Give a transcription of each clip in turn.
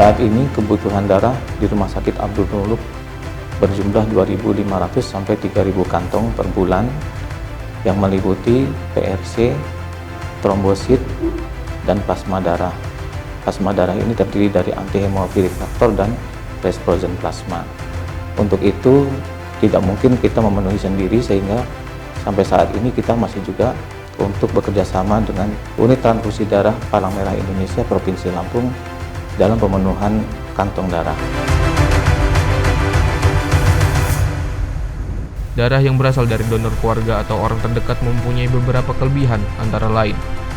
Saat ini kebutuhan darah di Rumah Sakit Abdul Muluk berjumlah 2.500 sampai 3.000 kantong per bulan yang meliputi PRC, trombosit, dan plasma darah. Plasma darah ini terdiri dari antihemofili faktor dan fresh frozen plasma. Untuk itu tidak mungkin kita memenuhi sendiri, sehingga sampai saat ini kita masih juga untuk bekerja sama dengan Unit Transfusi Darah Palang Merah Indonesia Provinsi Lampung dalam pemenuhan kantong darah. Darah yang berasal dari donor keluarga atau orang terdekat mempunyai beberapa kelebihan, antara lain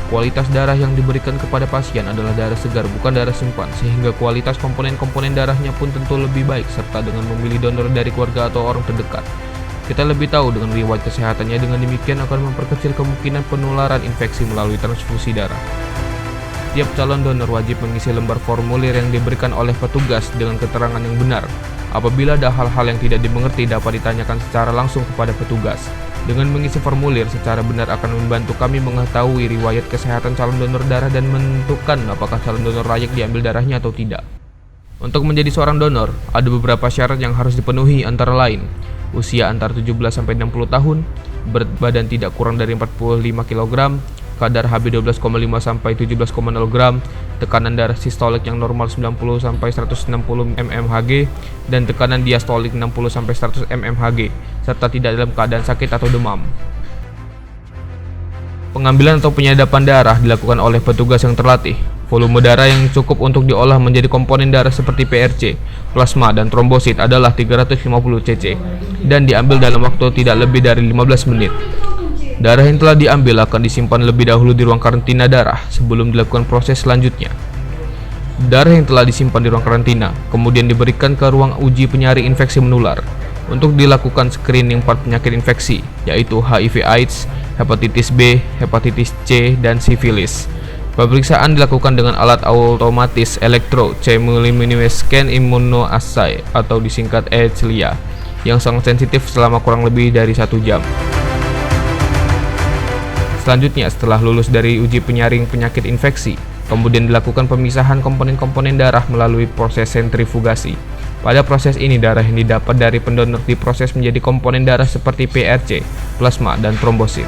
kualitas darah yang diberikan kepada pasien adalah darah segar, bukan darah simpan, sehingga kualitas komponen-komponen darahnya pun tentu lebih baik, serta dengan memilih donor dari keluarga atau orang terdekat. Kita lebih tahu dengan riwayat kesehatannya, dengan demikian akan memperkecil kemungkinan penularan infeksi melalui transfusi darah. Tiap calon donor wajib mengisi lembar formulir yang diberikan oleh petugas dengan keterangan yang benar. Apabila ada hal-hal yang tidak dimengerti, dapat ditanyakan secara langsung kepada petugas. Dengan mengisi formulir secara benar akan membantu kami mengetahui riwayat kesehatan calon donor darah dan menentukan apakah calon donor layak diambil darahnya atau tidak. Untuk menjadi seorang donor, ada beberapa syarat yang harus dipenuhi, antara lain usia antara 17 sampai 60 tahun, berat badan tidak kurang dari 45 kg, kadar Hb 12,5 sampai 17,0 gram, tekanan darah sistolik yang normal 90 sampai 160 mmHg dan tekanan diastolik 60 sampai 100 mmHg, serta tidak dalam keadaan sakit atau demam. Pengambilan atau penyadapan darah dilakukan oleh petugas yang terlatih. Volume darah yang cukup untuk diolah menjadi komponen darah seperti PRC, plasma, dan trombosit adalah 350 cc dan diambil dalam waktu tidak lebih dari 15 menit. Darah yang telah diambil akan disimpan lebih dahulu di ruang karantina darah sebelum dilakukan proses selanjutnya. Darah yang telah disimpan di ruang karantina kemudian diberikan ke ruang uji penyaring infeksi menular untuk dilakukan screening 4 penyakit infeksi, yaitu HIV/AIDS, hepatitis B, hepatitis C, dan sifilis. Pemeriksaan dilakukan dengan alat otomatis electrochemiluminescent scan immunoassay atau disingkat ECLIA yang sangat sensitif selama kurang lebih dari 1 jam. Selanjutnya, setelah lulus dari uji penyaring penyakit infeksi, kemudian dilakukan pemisahan komponen-komponen darah melalui proses sentrifugasi. Pada proses ini, darah yang didapat dari pendonor diproses menjadi komponen darah seperti PRC, plasma, dan trombosit.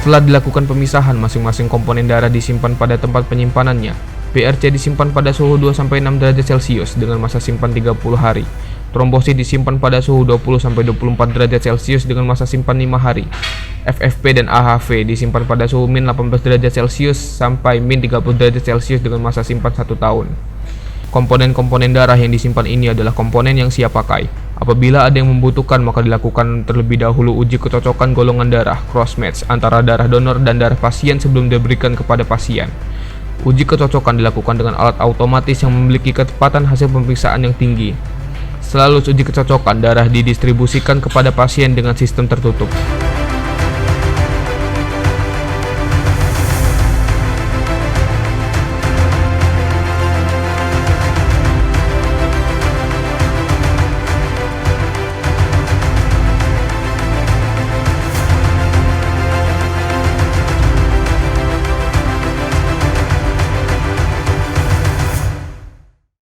Setelah dilakukan pemisahan, masing-masing komponen darah disimpan pada tempat penyimpanannya. PRC disimpan pada suhu 2-6 derajat Celcius dengan masa simpan 30 hari. Trombosit disimpan pada suhu 20-24 derajat Celcius dengan masa simpan 5 hari. FFP dan AHV disimpan pada suhu min 18 derajat Celcius sampai min 30 derajat Celcius dengan masa simpan 1 tahun. Komponen-komponen darah yang disimpan ini adalah komponen yang siap pakai. Apabila ada yang membutuhkan, maka dilakukan terlebih dahulu uji kecocokan golongan darah cross-match antara darah donor dan darah pasien sebelum diberikan kepada pasien. Uji kecocokan dilakukan dengan alat otomatis yang memiliki kecepatan hasil pemeriksaan yang tinggi. Setelah lulus uji kecocokan, darah didistribusikan kepada pasien dengan sistem tertutup.